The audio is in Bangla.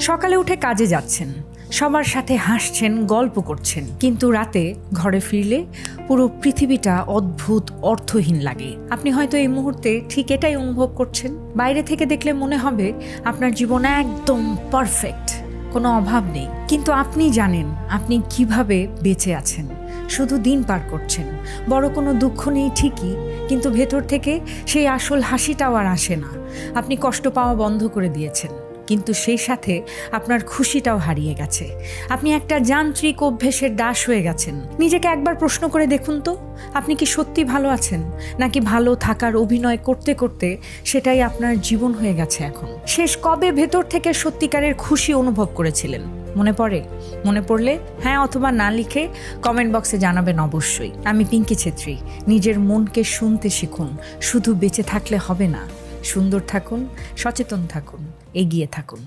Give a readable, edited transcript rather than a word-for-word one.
সকালে উঠে কাজে যাচ্ছেন, সবার সাথে হাসছেন, গল্প করছেন, কিন্তু রাতে ঘরে ফিরলে পুরো পৃথিবীটা অদ্ভুত অর্থহীন লাগে। আপনি হয়তো এই মুহূর্তে ঠিক এটাই অনুভব করছেন। বাইরে থেকে দেখলে মনে হবে আপনার জীবন একদম পারফেক্ট, কোনো অভাব নেই, কিন্তু আপনি জানেন আপনি কিভাবে বেঁচে আছেন। শুধু দিন পার করছেন, বড় কোনো দুঃখ নেই ঠিকই, কিন্তু ভেতর থেকে সেই আসল হাসিটাও আর আসে না। আপনি কষ্ট পাওয়া বন্ধ করে দিয়েছেন, কিন্তু সেই সাথে আপনার খুশিটাও হারিয়ে গেছে। আপনি একটা যান্ত্রিক অভ্যেসের দাস হয়ে গেছেন। নিজেকে একবার প্রশ্ন করে দেখুন তো, আপনি কি সত্যি ভালো আছেন, নাকি ভালো থাকার অভিনয় করতে করতে সেটাই আপনার জীবন হয়ে গেছে এখন? শেষ কবে ভেতর থেকে সত্যিকারের খুশি অনুভব করেছিলেন? মনে পড়ে? মনে পড়লে হ্যাঁ অথবা না লিখে কমেন্ট বক্সে জানাবেন অবশ্যই। আমি পিঙ্কি ছেত্রী। নিজের মনকে শুনতে শিখুন। শুধু বেঁচে থাকলে হবে না, সুন্দর থাকুন, সচেতন থাকুন, এগিয়ে থাকুন।